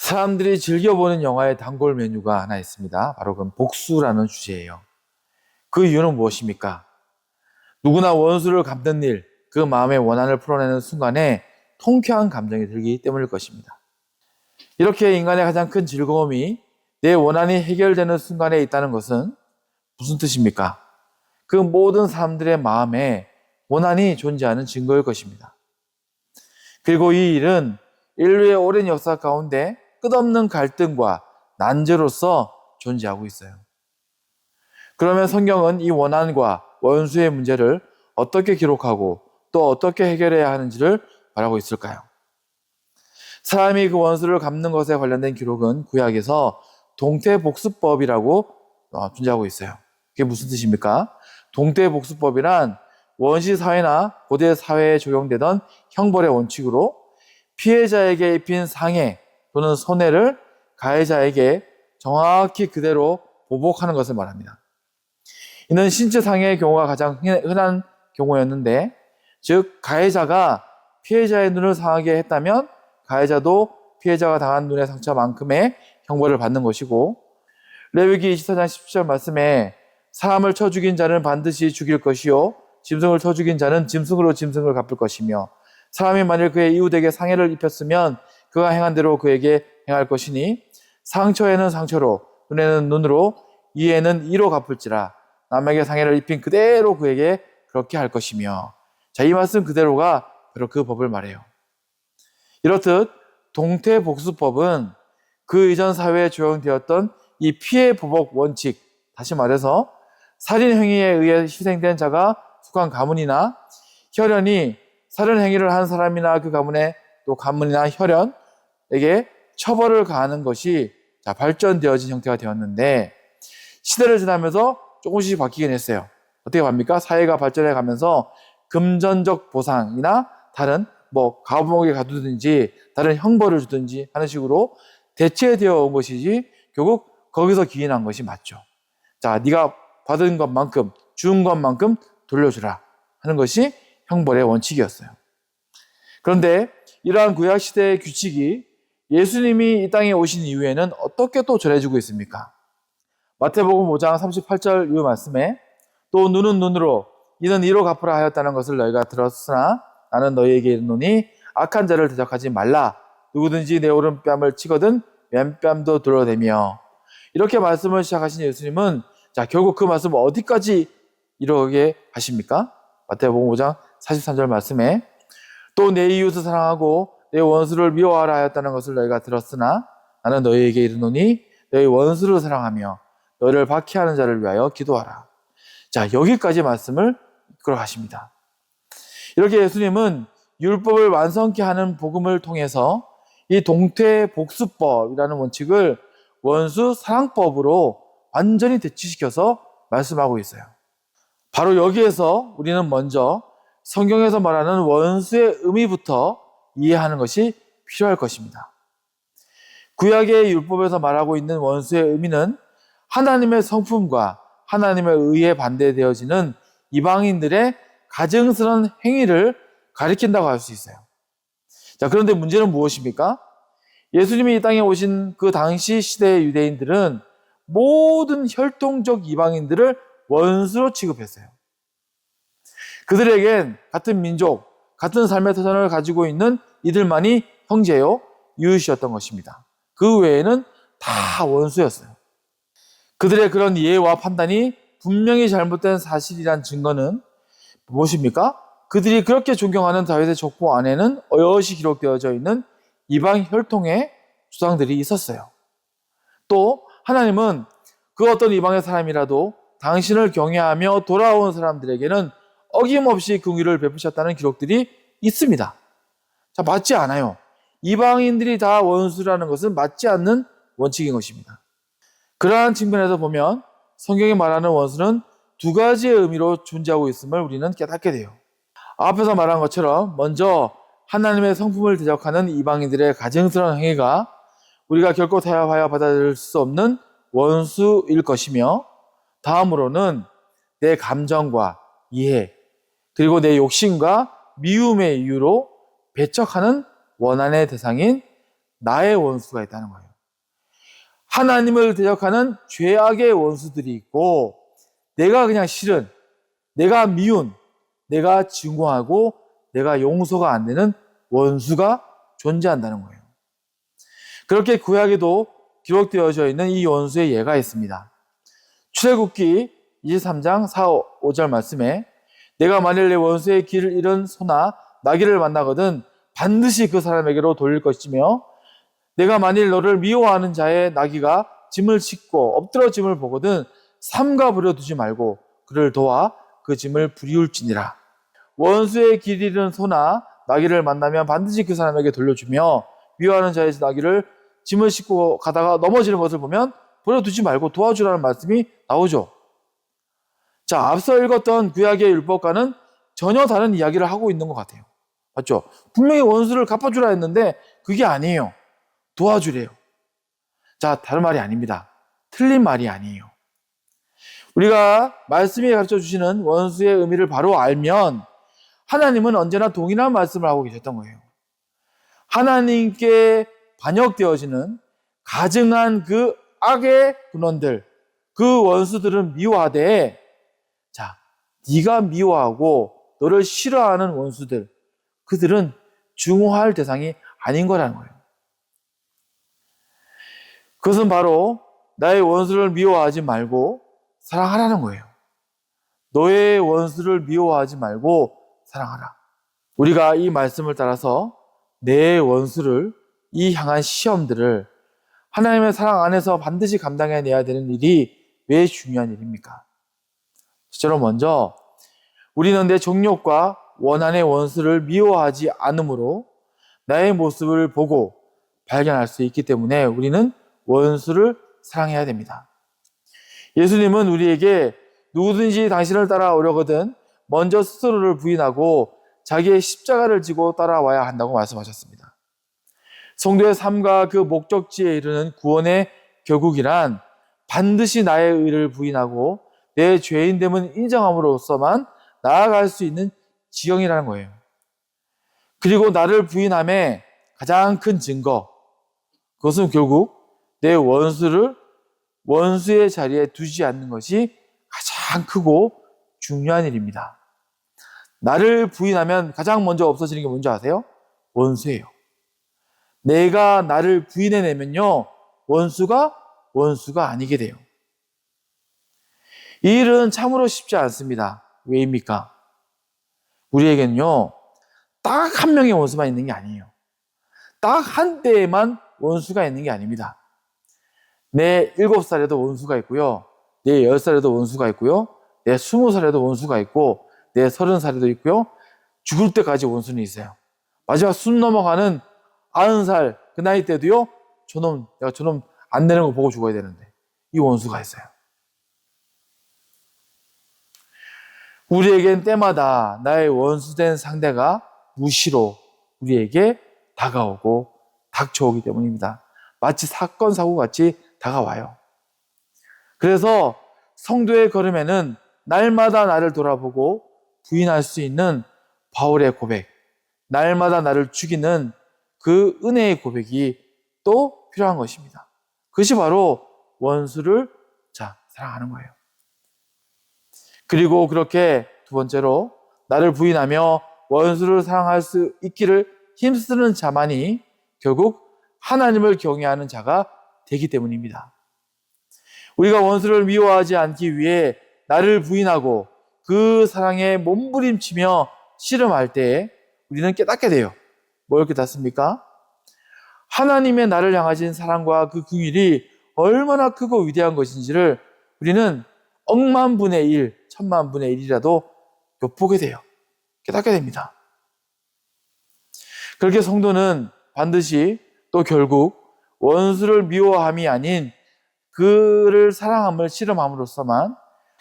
사람들이 즐겨보는 영화의 단골 메뉴가 하나 있습니다. 바로 그 복수라는 주제예요. 그 이유는 무엇입니까? 누구나 원수를 갚는 일, 그 마음의 원한을 풀어내는 순간에 통쾌한 감정이 들기 때문일 것입니다. 이렇게 인간의 가장 큰 즐거움이 내 원한이 해결되는 순간에 있다는 것은 무슨 뜻입니까? 그 모든 사람들의 마음에 원한이 존재하는 증거일 것입니다. 그리고 이 일은 인류의 오랜 역사 가운데 끝없는 갈등과 난제로서 존재하고 있어요. 그러면 성경은 이 원한과 원수의 문제를 어떻게 기록하고 또 어떻게 해결해야 하는지를 말하고 있을까요? 사람이 그 원수를 갚는 것에 관련된 기록은 구약에서 동태복수법이라고 존재하고 있어요. 그게 무슨 뜻입니까? 동태복수법이란 원시 사회나 고대 사회에 적용되던 형벌의 원칙으로 피해자에게 입힌 상해 또는 손해를 가해자에게 정확히 그대로 보복하는 것을 말합니다. 이는 신체 상해의 경우가 가장 흔한 경우였는데, 즉 가해자가 피해자의 눈을 상하게 했다면 가해자도 피해자가 당한 눈의 상처만큼의 형벌을 받는 것이고, 레위기 24장 17절 말씀에 사람을 쳐 죽인 자는 반드시 죽일 것이요 짐승을 쳐 죽인 자는 짐승으로 짐승을 갚을 것이며, 사람이 만일 그의 이웃에게 상해를 입혔으면 그가 행한 대로 그에게 행할 것이니, 상처에는 상처로 눈에는 눈으로 이에는 이로 갚을지라. 남에게 상해를 입힌 그대로 그에게 그렇게 할 것이며. 자, 이 말씀 그대로가 바로 그 법을 말해요. 이렇듯 동태복수법은 그 이전 사회에 적용되었던 이 피해 보복 원칙, 다시 말해서 살인 행위에 의해 희생된 자가 속한 가문이나 혈연이 살인 행위를 한 사람이나 그 가문의 또 가문이나 혈연에게 처벌을 가하는 것이 발전되어진 형태가 되었는데, 시대를 지나면서 조금씩 바뀌긴 했어요. 어떻게 합니까? 사회가 발전해 가면서 금전적 보상이나 다른 감옥에 가두든지 다른 형벌을 주든지 하는 식으로 대체되어 온 것이지, 결국 거기서 기인한 것이 맞죠. 자, 네가 받은 것만큼, 준 것만큼 돌려주라 하는 것이 형벌의 원칙이었어요. 그런데 이러한 구약 시대의 규칙이 예수님이 이 땅에 오신 이후에는 어떻게 또 전해지고 있습니까? 마태복음 5장 38절 이 말씀에 또 눈은 눈으로 이는 이로 갚으라 하였다는 것을 너희가 들었으나 나는 너희에게 이르노니 악한 자를 대적하지 말라. 누구든지 내 오른뺨을 치거든 왼뺨도 들어대며. 이렇게 말씀을 시작하신 예수님은 결국 그 말씀을 어디까지 이루게 하십니까? 마태복음 5장 43절 말씀에 또 내 이웃을 사랑하고 내 원수를 미워하라 하였다는 것을 너희가 들었으나 나는 너희에게 이르노니 너희 원수를 사랑하며 너희를 박해하는 자를 위하여 기도하라. 자, 여기까지 말씀을 이끌어 가십니다. 이렇게 예수님은 율법을 완성케 하는 복음을 통해서 이 동태복수법이라는 원칙을 원수 사랑법으로 완전히 대치시켜서 말씀하고 있어요. 바로 여기에서 우리는 먼저 성경에서 말하는 원수의 의미부터 이해하는 것이 필요할 것입니다. 구약의 율법에서 말하고 있는 원수의 의미는 하나님의 성품과 하나님의 의에 반대되어지는 이방인들의 가증스러운 행위를 가리킨다고 할 수 있어요. 자, 그런데 문제는 무엇입니까? 예수님이 이 땅에 오신 그 당시 시대의 유대인들은 모든 혈통적 이방인들을 원수로 취급했어요. 그들에겐 같은 민족, 같은 삶의 터전을 가지고 있는 이들만이 형제요, 이웃이었던 것입니다. 그 외에는 다 원수였어요. 그들의 그런 이해와 판단이 분명히 잘못된 사실이란 증거는 무엇입니까? 그들이 그렇게 존경하는 다윗의 족보 안에는 어여시 기록되어져 있는 이방 혈통의 주상들이 있었어요. 또 하나님은 그 어떤 이방의 사람이라도 당신을 경외하며 돌아온 사람들에게는 어김없이 긍휼을 베푸셨다는 기록들이 있습니다. 자, 맞지 않아요. 이방인들이 다 원수라는 것은 맞지 않는 원칙인 것입니다. 그러한 측면에서 보면 성경이 말하는 원수는 두 가지의 의미로 존재하고 있음을 우리는 깨닫게 돼요. 앞에서 말한 것처럼 먼저 하나님의 성품을 대적하는 이방인들의 가증스러운 행위가 우리가 결코 타협하여 받아들일 수 없는 원수일 것이며, 다음으로는 내 감정과 이해, 그리고 내 욕심과 미움의 이유로 배척하는 원한의 대상인 나의 원수가 있다는 거예요. 하나님을 대적하는 죄악의 원수들이 있고, 내가 그냥 싫은, 내가 미운, 내가 증오하고 내가 용서가 안 되는 원수가 존재한다는 거예요. 그렇게 구약에도 기록되어져 있는 이 원수의 예가 있습니다. 출애굽기 23장 4, 5절 말씀에 내가 만일 내 원수의 길을 잃은 소나 나귀를 만나거든 반드시 그 사람에게로 돌릴 것이며 내가 만일 너를 미워하는 자의 나귀가 짐을 싣고 엎드려 짐을 보거든 삼가 부려두지 말고 그를 도와 그 짐을 부리울지니라. 원수의 길 잃은 소나 나귀를 만나면 반드시 그 사람에게 돌려주며 미워하는 자의 나귀를 짐을 싣고 가다가 넘어지는 것을 보면 버려두지 말고 도와주라는 말씀이 나오죠. 자, 앞서 읽었던 구약의 율법과는 전혀 다른 이야기를 하고 있는 것 같아요. 맞죠? 분명히 원수를 갚아주라 했는데 그게 아니에요. 도와주래요. 자, 다른 말이 아닙니다. 틀린 말이 아니에요. 우리가 말씀이 가르쳐 주시는 원수의 의미를 바로 알면 하나님은 언제나 동일한 말씀을 하고 계셨던 거예요. 하나님께 반역되어지는 가증한 그 악의 근원들, 그 원수들은 미워하되, 자, 네가 미워하고 너를 싫어하는 원수들, 그들은 증오할 대상이 아닌 거라는 거예요. 그것은 바로 나의 원수를 미워하지 말고 사랑하라는 거예요. 너의 원수를 미워하지 말고 사랑하라. 우리가 이 말씀을 따라서 내 원수를, 이 향한 시험들을 하나님의 사랑 안에서 반드시 감당해내야 되는 일이 왜 중요한 일입니까? 첫째로 먼저 우리는 내 정욕과 원한의 원수를 미워하지 않으므로 나의 모습을 보고 발견할 수 있기 때문에 우리는 원수를 사랑해야 됩니다. 예수님은 우리에게 누구든지 당신을 따라오려거든 먼저 스스로를 부인하고 자기의 십자가를 지고 따라와야 한다고 말씀하셨습니다. 성도의 삶과 그 목적지에 이르는 구원의 결국이란 반드시 나의 의를 부인하고 내 죄인됨을 인정함으로써만 나아갈 수 있는 지경이라는 거예요. 그리고 나를 부인함의 가장 큰 증거, 그것은 결국 내 원수를 원수의 자리에 두지 않는 것이 가장 크고 중요한 일입니다. 나를 부인하면 가장 먼저 없어지는 게 뭔지 아세요? 원수예요. 내가 나를 부인해내면요, 원수가 아니게 돼요. 이 일은 참으로 쉽지 않습니다. 왜입니까? 우리에게는요, 딱 한 명의 원수만 있는 게 아니에요. 딱 한 때에만 원수가 있는 게 아닙니다. 내 7살에도 원수가 있고요, 내 10살에도 원수가 있고요, 내 20살에도 원수가 있고, 내 30살에도 있고요, 죽을 때까지 원수는 있어요. 마지막 숨 넘어가는 90살 그 나이 때도요, 내가 저놈 안 되는 거 보고 죽어야 되는데 이 원수가 있어요. 우리에겐 때마다 나의 원수된 상대가 무시로 우리에게 다가오고 닥쳐오기 때문입니다. 마치 사건 사고같이 다가와요. 그래서 성도의 걸음에는 날마다 나를 돌아보고 부인할 수 있는 바울의 고백, 날마다 나를 죽이는 그 은혜의 고백이 또 필요한 것입니다. 그것이 바로 원수를 사랑하는 거예요. 그리고 그렇게 두 번째로 나를 부인하며 원수를 사랑할 수 있기를 힘쓰는 자만이 결국 하나님을 경외하는 자가 되기 때문입니다. 우리가 원수를 미워하지 않기 위해 나를 부인하고 그 사랑에 몸부림치며 씨름할 때에 우리는 깨닫게 돼요. 뭘 깨닫습니까? 하나님의 나를 향하신 사랑과 그 긍휼이 얼마나 크고 위대한 것인지를 우리는 억만분의 1, 천만분의 1이라도 엿보게 돼요. 깨닫게 됩니다. 그렇게 성도는 반드시 또 결국 원수를 미워함이 아닌 그를 사랑함을 실험함으로써만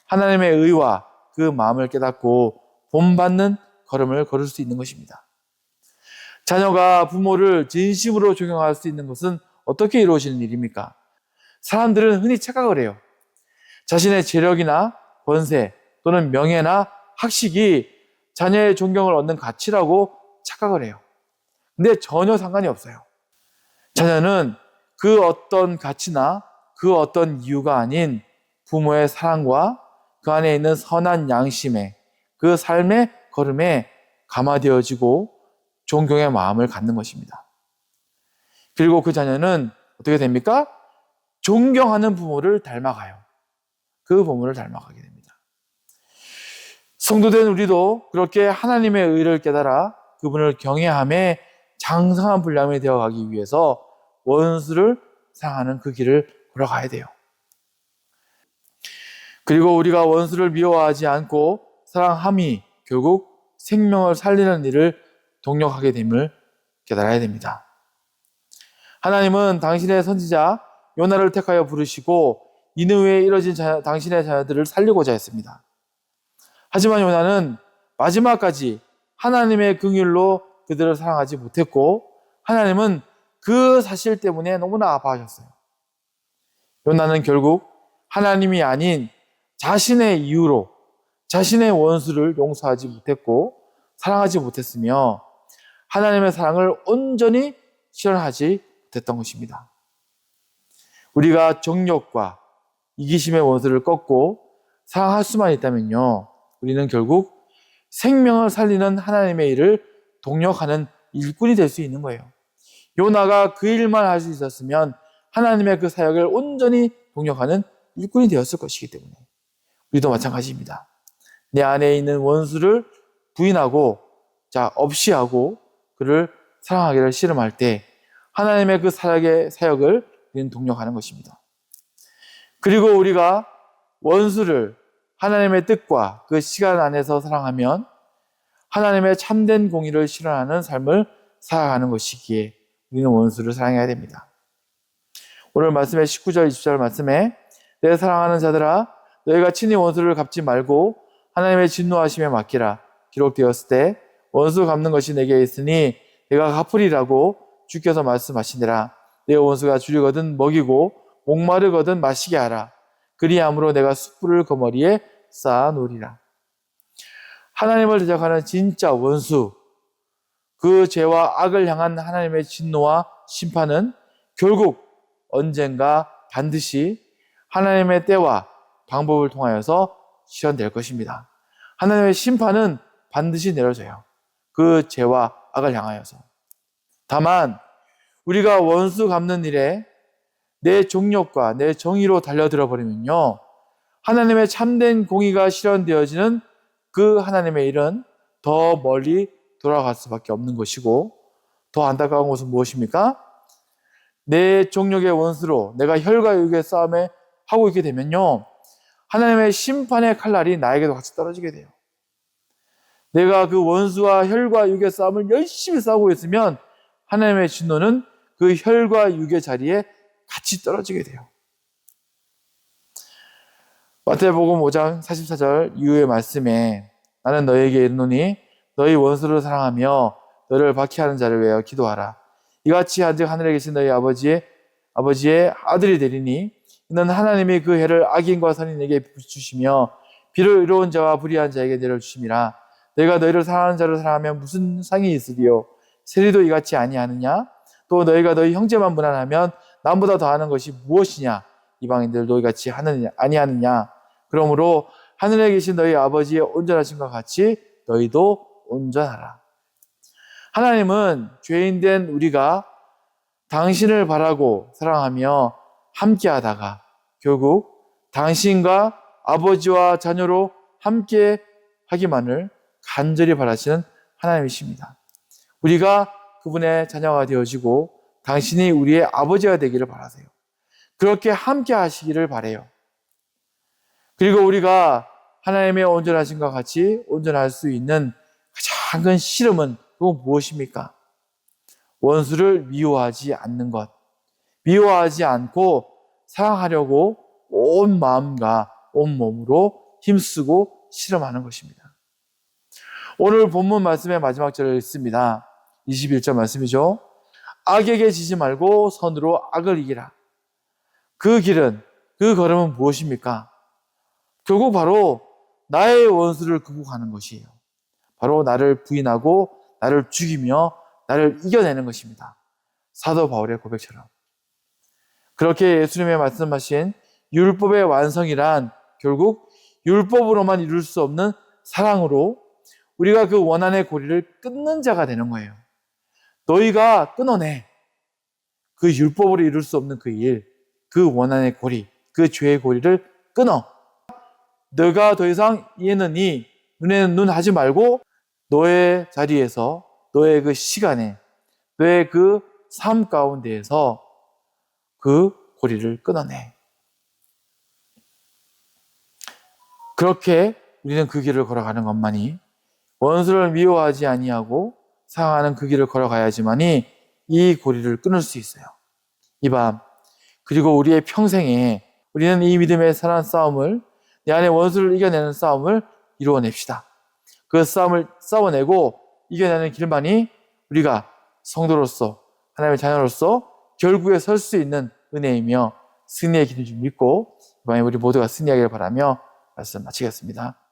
하나님의 의와 그 마음을 깨닫고 본받는 걸음을 걸을 수 있는 것입니다. 자녀가 부모를 진심으로 존경할 수 있는 것은 어떻게 이루어지는 일입니까? 사람들은 흔히 착각을 해요. 자신의 재력이나 권세 또는 명예나 학식이 자녀의 존경을 얻는 가치라고 착각을 해요. 근데 전혀 상관이 없어요. 자녀는 그 어떤 가치나 그 어떤 이유가 아닌 부모의 사랑과 그 안에 있는 선한 양심에 그 삶의 걸음에 감화되어지고 존경의 마음을 갖는 것입니다. 그리고 그 자녀는 어떻게 됩니까? 존경하는 부모를 닮아가요. 그 부모를 닮아가게 됩니다. 성도된 우리도 그렇게 하나님의 의를 깨달아 그분을 경외함에 장성한 분량이 되어가기 위해서 원수를 사랑하는 그 길을 걸어가야 돼요. 그리고 우리가 원수를 미워하지 않고 사랑함이 결국 생명을 살리는 일을 동력하게 됨을 깨달아야 됩니다. 하나님은 당신의 선지자 요나를 택하여 부르시고 니느웨에 이뤄진 당신의 자녀들을 살리고자 했습니다. 하지만 요나는 마지막까지 하나님의 긍휼로 그들을 사랑하지 못했고 하나님은 그 사실 때문에 너무나 아파하셨어요. 요나는 결국 하나님이 아닌 자신의 이유로 자신의 원수를 용서하지 못했고 사랑하지 못했으며 하나님의 사랑을 온전히 실현하지 못했던 것입니다. 우리가 정욕과 이기심의 원수를 꺾고 사랑할 수만 있다면요, 우리는 결국 생명을 살리는 하나님의 일을 동력하는 일꾼이 될 수 있는 거예요. 요나가 그 일만 할 수 있었으면 하나님의 그 사역을 온전히 동력하는 일꾼이 되었을 것이기 때문에 우리도 마찬가지입니다. 내 안에 있는 원수를 부인하고 없이 하고 그를 사랑하기를 씨름할 때 하나님의 그 사역을 우리는 동력하는 것입니다. 그리고 우리가 원수를 하나님의 뜻과 그 시간 안에서 사랑하면 하나님의 참된 공의를 실현하는 삶을 살아가는 것이기에 우리는 원수를 사랑해야 됩니다. 오늘 말씀의 19절, 20절 말씀에 내 사랑하는 자들아 너희가 친히 원수를 갚지 말고 하나님의 진노하심에 맡기라 기록되었을 때 원수 갚는 것이 내게 있으니 내가 갚으리라고 주께서 말씀하시니라. 내 원수가 줄이거든 먹이고 목마르거든 마시게 하라. 그리함으로 내가 숯불을 거머리에 쌓아 놓으리라. 하나님을 대적하는 진짜 원수, 그 죄와 악을 향한 하나님의 진노와 심판은 결국 언젠가 반드시 하나님의 때와 방법을 통하여서 실현될 것입니다. 하나님의 심판은 반드시 내려져요. 그 죄와 악을 향하여서. 다만 우리가 원수 갚는 일에 내 종력과 내 정의로 달려들어 버리면요, 하나님의 참된 공의가 실현되어지는 그 하나님의 일은 더 멀리 돌아갈 수밖에 없는 것이고, 더 안타까운 것은 무엇입니까? 내 종력의 원수로 내가 혈과 육의 싸움에 하고 있게 되면요, 하나님의 심판의 칼날이 나에게도 같이 떨어지게 돼요. 내가 그 원수와 혈과 육의 싸움을 열심히 싸우고 있으면 하나님의 진노는 그 혈과 육의 자리에 같이 떨어지게 돼요. 마태복음 5장 44절 이후의 말씀에 나는 너에게 이르노니 너희 원수를 사랑하며 너를 박해하는 자를 위하여 기도하라. 이같이 한즉 하늘에 계신 너희 아버지의 아들이 되리니 이는 하나님이 그 해를 악인과 선인에게 비추시며 비를 이로운 자와 불의한 자에게 내려주심이라. 너희가 너희를 사랑하는 자를 사랑하면 무슨 상이 있으리요? 세리도 이같이 아니하느냐? 또 너희가 너희 형제만 무난하면 남보다 더하는 것이 무엇이냐? 이방인들도 이같이 아니하느냐? 그러므로 하늘에 계신 너희 아버지의 온전하심과 같이 너희도 온전하라. 하나님은 죄인된 우리가 당신을 바라고 사랑하며 함께하다가 결국 당신과 아버지와 자녀로 함께 하기만을 간절히 바라시는 하나님이십니다. 우리가 그분의 자녀가 되어지고 당신이 우리의 아버지가 되기를 바라세요. 그렇게 함께 하시기를 바라요. 그리고 우리가 하나님의 온전하심과 같이 온전할 수 있는 가장 큰 씨름은 그건 무엇입니까? 원수를 미워하지 않는 것. 미워하지 않고 사랑하려고 온 마음과 온 몸으로 힘쓰고 씨름하는 것입니다. 오늘 본문 말씀의 마지막 절을 읽습니다. 21절 말씀이죠. 악에게 지지 말고 선으로 악을 이기라. 그 길은, 그 걸음은 무엇입니까? 결국 바로 나의 원수를 극복하는 것이에요. 바로 나를 부인하고 나를 죽이며 나를 이겨내는 것입니다. 사도 바울의 고백처럼. 그렇게 예수님의 말씀하신 율법의 완성이란 결국 율법으로만 이룰 수 없는 사랑으로 우리가 그 원한의 고리를 끊는 자가 되는 거예요. 너희가 끊어내. 그 율법으로 이룰 수 없는 그 일, 그 원한의 고리, 그 죄의 고리를 끊어. 너가 더 이상 이에는 이, 눈에는 눈 하지 말고 너의 자리에서, 너의 그 시간에, 너의 그 삶 가운데에서 그 고리를 끊어내. 그렇게 우리는 그 길을 걸어가는 것만이, 원수를 미워하지 아니하고 사랑하는 그 길을 걸어가야지만이 이 고리를 끊을 수 있어요. 이 밤, 그리고 우리의 평생에 우리는 이 믿음의 사랑 싸움을, 내 안에 원수를 이겨내는 싸움을 이루어냅시다. 그 싸움을 싸워내고 이겨내는 길만이 우리가 성도로서, 하나님의 자녀로서 결국에 설 수 있는 은혜이며 승리의 길인 줄 믿고 이번에 우리 모두가 승리하기를 바라며 말씀 마치겠습니다.